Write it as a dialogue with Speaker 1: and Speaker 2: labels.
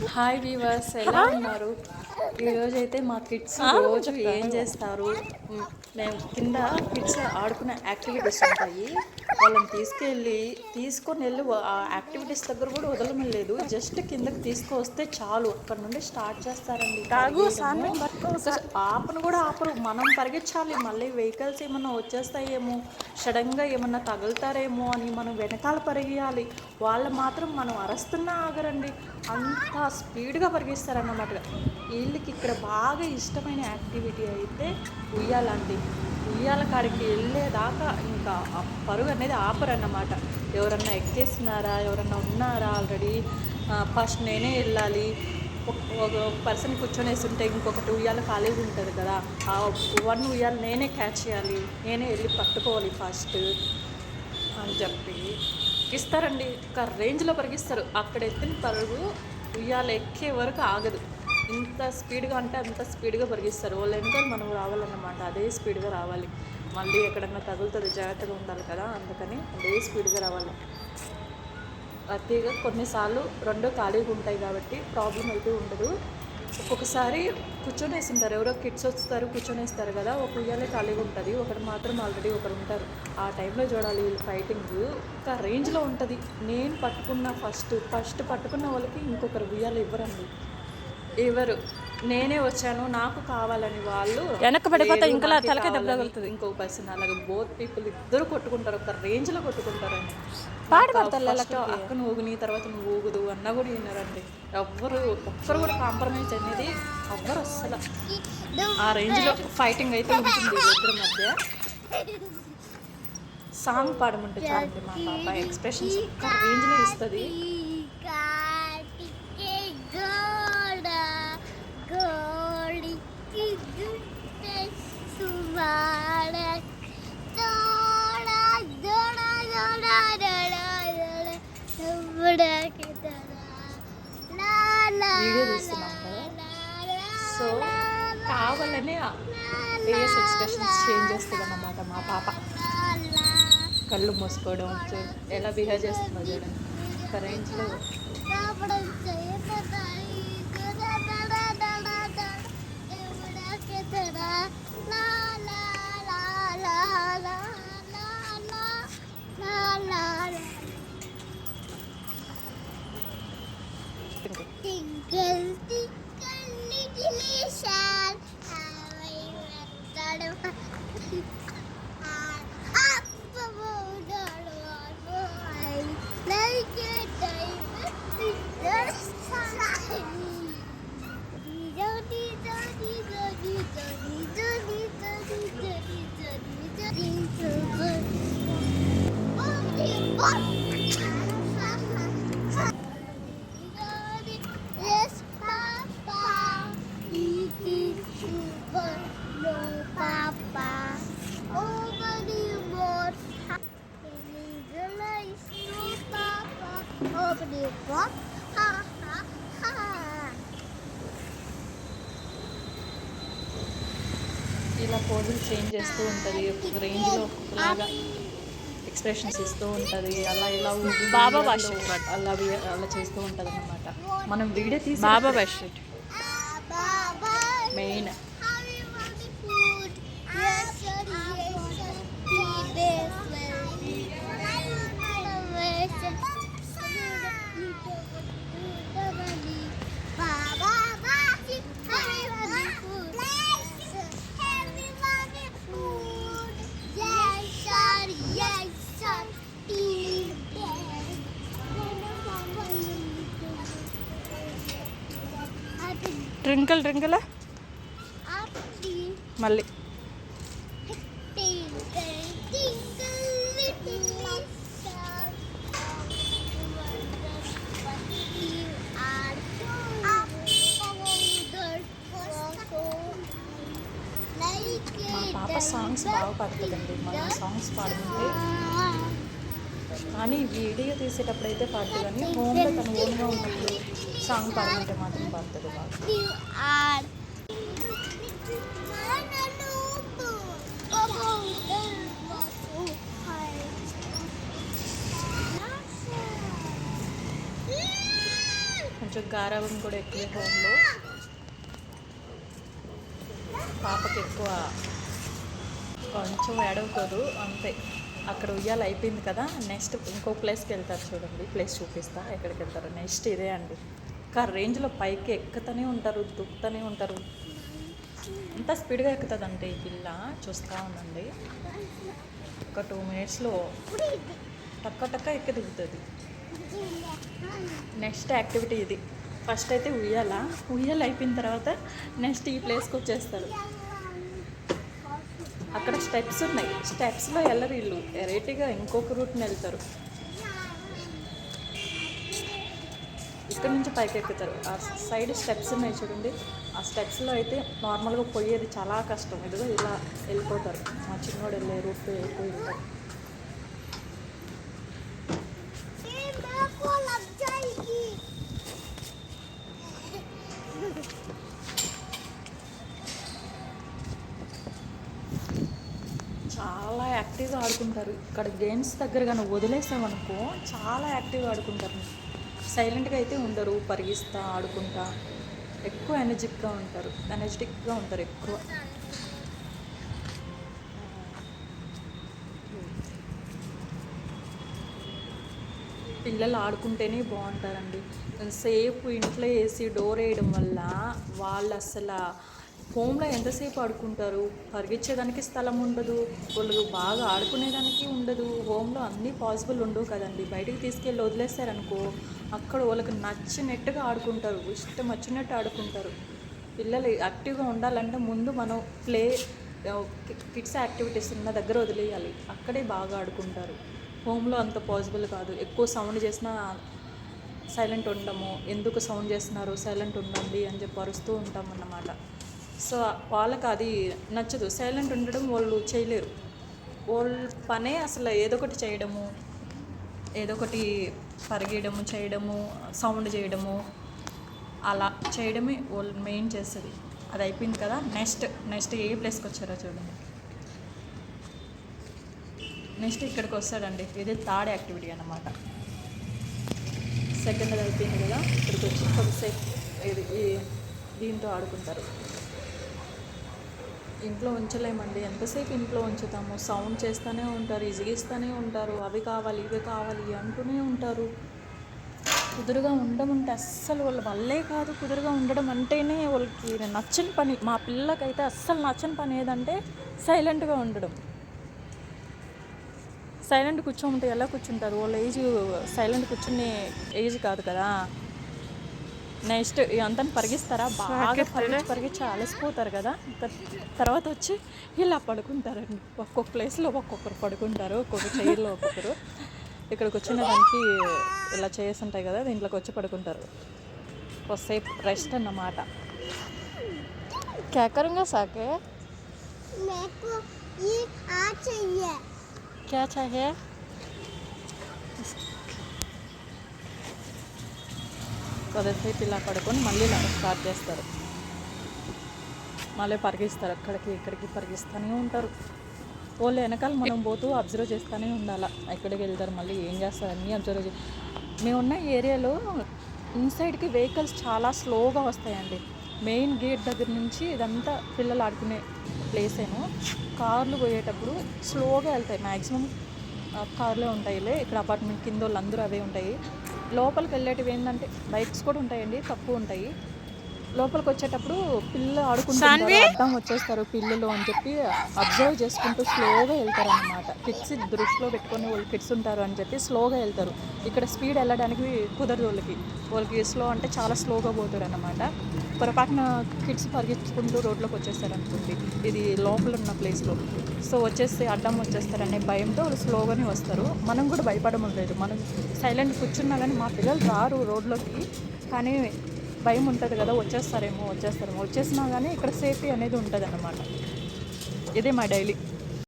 Speaker 1: Hi weavers, ఎలా ఉన్నారు? ఈరోజు అయితే మా కిడ్స్ రోజు ఏం చేస్తారు? మేము కింద కిడ్స్ ఆడుకునే యాక్టివిటీస్ ఉంటాయి, వాళ్ళని తీసుకొని వెళ్ళి ఆ యాక్టివిటీస్ దగ్గర కూడా వదలమలేదు. జస్ట్ కిందకి తీసుకొస్తే చాలు, అక్కడ నుండి స్టార్ట్ చేస్తారండి. ఆపను కూడా ఆపరు, మనం పరిగెత్తాలి. మళ్ళీ వెహికల్స్ ఏమన్నా వచ్చేస్తాయేమో, సడన్గా ఏమన్నా తగులుతారేమో అని మనం వెనకాల పరిగెయాలి. వాళ్ళు మాత్రం మనం అరస్తున్నా ఆగరండి, అంత స్పీడ్గా పరిగిస్తారన్నమాట. వీళ్ళకి ఇక్కడ బాగా ఇష్టమైన యాక్టివిటీ అయితే ఉయ్యాలండి. ఉయ్యాల కాడికి వెళ్ళేదాకా ఇంకా ఆ పరుగు అనేది ఆపరన్నమాట. ఎవరన్నా ఎక్కేస్తున్నారా, ఎవరన్నా ఉన్నారా ఆల్రెడీ, ఫస్ట్ నేనే వెళ్ళాలి. ఒక పర్సన్ కూర్చొనేసి ఉంటే ఇంకొకటి ఉయ్యాల ఖాళీగా ఉంటుంది కదా, ఆ వన్ ఉయ్యాల నేనే క్యాచ్ చేయాలి, నేనే వెళ్ళి పట్టుకోవాలి ఫస్ట్ అని చెప్పి ఇస్తారండి. ఒక రేంజ్లో పరిగిస్తారు. అక్కడ ఎత్తిన పరుగు ఉయ్యాల ఎక్కే వరకు ఆగదు. ఇంత స్పీడ్గా అంటే అంత స్పీడ్గా పరిగిస్తారు. వాళ్ళు వెనకాల మనం రావాలన్నమాట, అదే స్పీడ్గా రావాలి. మళ్ళీ ఎక్కడన్నా తగులుతుంది, జాగ్రత్తగా ఉండాలి కదా, అందుకని అదే స్పీడ్గా రావాలి. అతిగా కొన్నిసార్లు రెండు ఖాళీగా ఉంటాయి కాబట్టి ప్రాబ్లం అయితే ఉండదు. ఒక్కొక్కసారి కూర్చొనేస్తుంటారు, ఎవరో కిడ్స్ వస్తారు కూర్చొనేస్తారు కదా, ఒక ఉయ్యాలే ఖాళీగా ఉంటుంది, ఒకటి మాత్రం ఆల్రెడీ ఒకరు ఉంటారు. ఆ టైంలో చూడాలి వీళ్ళు ఫైటింగ్ ఒక రేంజ్లో ఉంటుంది. నేను పట్టుకున్న ఫస్ట్ పట్టుకున్న వాళ్ళకి ఇంకొకరు ఉయ్యాలు ఇవ్వరండి, ఇవ్వరు. నేనే వచ్చాను నాకు కావాలని వాళ్ళు
Speaker 2: వెనక్కి పడిపోతే ఇంకా తలకే దెబ్బ తగులుతుంది.
Speaker 1: ఇంకొక పర్సన్ అలాగే బోత్ పీపుల్ ఇద్దరు కొట్టుకుంటారు, ఒక రేంజ్లో కొట్టుకుంటారండి. అక్కను ఊగుని తర్వాత నువ్వు ఊగుదు అన్నా కూడా విన్నారండి. ఒక్కరు కూడా కాంప్రమైజ్ అనేది ఎవ్వరు అస్సలు. ఆ రేంజ్లో ఫైటింగ్ అయితే ఉంటుంది ఇద్దరి మధ్య. సాంగ్ పాడమంటే చూడండి, మా పాప ఎక్స్ప్రెషన్స్ ఒక్క రేంజ్లో ఇస్తుంది. వీడియో తీస్తున్నాం కదా, సో కావాలనే ఫేస్ ఎక్స్ప్రెషన్స్ చేంజ్ చేస్తుంది అన్నమాట. మా పాప కళ్ళు మూసుకోవడం, ఎలా బిహేవ్ చేస్తుందో చూడండి, ఒక రేంజ్లో. ఇలా పోజులు చేంజ్ చేస్తూ ఉంటుంది, ఒక రేంజ్లో ఒక్కొక్కలాగా ఎక్స్ప్రెషన్స్ ఇస్తూ ఉంటుంది. అలా ఇలా
Speaker 2: బాబా
Speaker 1: అలా చేస్తూ ఉంటుంది అన్నమాట. మనం వీడియో తీసి
Speaker 2: బాబా బెస్ట్
Speaker 1: మెయిన్
Speaker 2: ట్రింకల్ ట్రింకల్ మళ్ళీ
Speaker 1: మా పాప సాంగ్స్ బాగా పాడుతుందండి. మనం సాంగ్స్ పాడుతుంటే, కానీ వీడియో తీసేటప్పుడు అయితే పాడుతుంది, కానీ హోమ్లో తను ఓన్గా ఉన్నప్పుడు సాంగ్ పాడమంటే మాత్రం పాడుతుంది బాగా. కొంచెం గారాబం కూడా ఎక్కువే హోమ్లో. పాపకి ఎక్కువ కొంచెం ఏడవకూడదు అంతే. అక్కడ ఉయ్యాల అయిపోయింది కదా, నెక్స్ట్ ఇంకో ప్లేస్కి వెళ్తారు. చూడండి ప్లేస్ చూపిస్తా ఎక్కడికి వెళ్తారు. నెక్స్ట్ ఇదే అండి. ఇంకా రేంజ్లో పైకి ఎక్కుతూనే ఉంటారు, దుక్కుతూనే ఉంటారు. ఎంత స్పీడ్గా ఎక్కుతుందంటే ఈ పిల్ల చూస్తూ ఉండండి. ఒక 2 మినిట్స్లో టక్క టక్క ఎక్కి దిగుతుంది. నెక్స్ట్ యాక్టివిటీ ఇది. ఫస్ట్ అయితే ఉయ్యాల అయిపోయిన తర్వాత నెక్స్ట్ ఈ ప్లేస్కి వచ్చేస్తారు. అక్కడ స్టెప్స్ ఉన్నాయి, స్టెప్స్లో వెళ్ళరు వీళ్ళు, వెరైటీగా ఇంకొక రూట్ని వెళ్తారు. ఇక్కడ నుంచి పైకి ఎక్కుతారు. ఆ సైడ్ స్టెప్స్ ఉన్నాయి చూడండి, ఆ స్టెప్స్లో అయితే నార్మల్గా పోయేది చాలా కష్టం. ఇదిగో ఇలా వెళ్ళిపోతారు. మా చిన్నోడు వెళ్ళే రూట్ ఎక్కువ వెళ్తారు. చాలా యాక్టివ్గా ఆడుకుంటారు. ఇక్కడ గేమ్స్ దగ్గర కానీ వదిలేసామనుకో చాలా యాక్టివ్గా ఆడుకుంటారు. సైలెంట్గా అయితే ఉండరు, పరిగిస్తా ఆడుకుంటా ఎక్కువ ఎనర్జెటిక్గా ఉంటారు ఎక్కువ. పిల్లలు ఆడుకుంటేనే బాగుంటారండి. సేపు ఇంట్లో వేసి డోర్ వేయడం వల్ల వాళ్ళు అసలు హోమ్లో ఎంతసేపు ఆడుకుంటారు. పరిగెచ్చేదానికి స్థలం ఉండదు, వాళ్ళు బాగా ఆడుకునేదానికి ఉండదు. హోమ్లో అన్నీ పాసిబుల్ ఉండవు కదండి. బయటికి తీసుకెళ్ళి వదిలేస్తారనుకో అక్కడ వాళ్ళకి నచ్చినట్టుగా ఆడుకుంటారు, ఇష్టం వచ్చినట్టు ఆడుకుంటారు. పిల్లలు యాక్టివ్గా ఉండాలంటే ముందు మనం కిడ్స్ యాక్టివిటీస్ ఉన్న దగ్గర వదిలేయాలి, అక్కడే బాగా ఆడుకుంటారు. హోమ్లో అంత పాసిబుల్ కాదు. ఎక్కువ సౌండ్ చేసినా సైలెంట్ ఉండము, ఎందుకు సౌండ్ చేస్తున్నారు సైలెంట్ ఉండండి అని చెప్పి అరుస్తూ ఉంటాం అన్నమాట. సో వాళ్ళకి అది నచ్చదు, సైలెంట్ ఉండడం వాళ్ళు చేయలేరు. వాళ్ళ పనే అసలు ఏదో ఒకటి చేయడము, ఏదో ఒకటి పరిగెయడము, చేయడము, సౌండ్ చేయడము, అలా చేయడమే వాళ్ళు మెయిన్ చేస్తుంది. అది అయిపోయింది కదా, నెక్స్ట్ ఏ ప్లేస్కి వచ్చారో చూడండి. నెక్స్ట్ ఇక్కడికి వస్తాడండి. ఇది థర్డ్ యాక్టివిటీ అన్నమాట. సెకండ్ అది అయిపోయింది కదా, ఇక్కడికి వచ్చి కొద్దిసేపు దీంతో ఆడుకుంటారు. ఇంట్లో ఉంచలేమండి, ఎంతసేపు ఇంట్లో ఉంచుతాము. సౌండ్ చేస్తూనే ఉంటారు, ఇసిగిస్తూనే ఉంటారు, అవి కావాలి ఇవి కావాలి అంటూనే ఉంటారు. కుదురుగా ఉండమంటే అస్సలు వాళ్ళ వల్లే కాదు. కుదురుగా ఉండడం అంటేనే వాళ్ళకి నచ్చని పని. మా పిల్లకైతే అస్సలు నచ్చని పని ఏదంటే సైలెంట్గా ఉండడం. సైలెంట్ కూర్చోమంటే ఎలా కూర్చుంటారు? వాళ్ళ ఏజ్ సైలెంట్ కూర్చునే ఏజ్ కాదు కదా. నెక్స్ట్ అంతా పరిగిస్తారా, బాగా పరిగించి అలసిపోతారు కదా. ఇంకా తర్వాత వచ్చి ఇలా పడుకుంటారండి. ఒక్కొక్క ప్లేస్లో ఒక్కొక్కరు పడుకుంటారు, ఒక్కొక్క చైర్లో ఒక్కొక్కరు. ఇక్కడికి వచ్చిన దానికి ఇలా చైర్స్ ఉంటాయి కదా, దీంట్లోకి వచ్చి పడుకుంటారు. కొద్దిసేపు రెస్ట్ అన్నమాట. కేకరంగా సాకే क्या चाहिए? కొద్దిసేపు ఇలా పడుకొని మళ్ళీ స్టార్ట్ చేస్తారు, మళ్ళీ పరిగిస్తారు. అక్కడికి ఇక్కడికి పరిగిస్తూనే ఉంటారు. వాళ్ళు వెనకాల మనం పోతూ అబ్జర్వ్ చేస్తూనే ఉండాలి. ఎక్కడికి వెళ్తారు, మళ్ళీ ఏం చేస్తారు అన్నీ అబ్జర్వ్ మేమున్న ఏరియాలో ఇన్సైడ్కి వెహికల్స్ చాలా స్లోగా వస్తాయండి. మెయిన్ గేట్ దగ్గర నుంచి ఇదంతా పిల్లలు ఆడుకునే ప్లేసేను. కార్లు పోయేటప్పుడు స్లోగా వెళ్తాయి. మ్యాక్సిమం కార్లే ఉంటాయిలే. ఇక్కడ అపార్ట్మెంట్ కింద వాళ్ళు అందరూ అవే ఉంటాయి. లోపలికి వెళ్ళేటివి ఏంటంటే బైక్స్ కూడా ఉంటాయండి, తక్కువ ఉంటాయి. లోపలికి వచ్చేటప్పుడు పిల్లలు ఆడుకుంటారు, అడ్డం వచ్చేస్తారు పిల్లలు అని చెప్పి అబ్జర్వ్ చేసుకుంటూ స్లోగా వెళ్తారు అన్నమాట. కిడ్స్ దృష్టిలో పెట్టుకొని వాళ్ళు కిడ్స్ ఉంటారు అని చెప్పి స్లోగా వెళ్తారు. ఇక్కడ స్పీడ్ వెళ్ళడానికి కుదరదు వాళ్ళకి స్లో అంటే చాలా స్లోగా పోతారు అన్నమాట. పొరపాటున కిడ్స్ పరిగెత్తుకుంటూ రోడ్లోకి వచ్చేస్తారు అనుకోండి, ఇది లోపల ఉన్న ప్లేస్లో. సో వచ్చేస్తే అడ్డం వచ్చేస్తారనే భయంతో వాళ్ళు స్లోగానే వస్తారు. మనం కూడా భయపడడం లేదు. మనం సైలెంట్ కూర్చున్నా కానీ మా పిల్లలు రారు రోడ్లోకి, కానీ భయం ఉంటుంది కదా, వచ్చేస్తారేమో వచ్చేసినా కానీ ఇక్కడ సేఫ్టీ అనేది ఉంటుంది అన్నమాట. ఇదే మా డైలీ.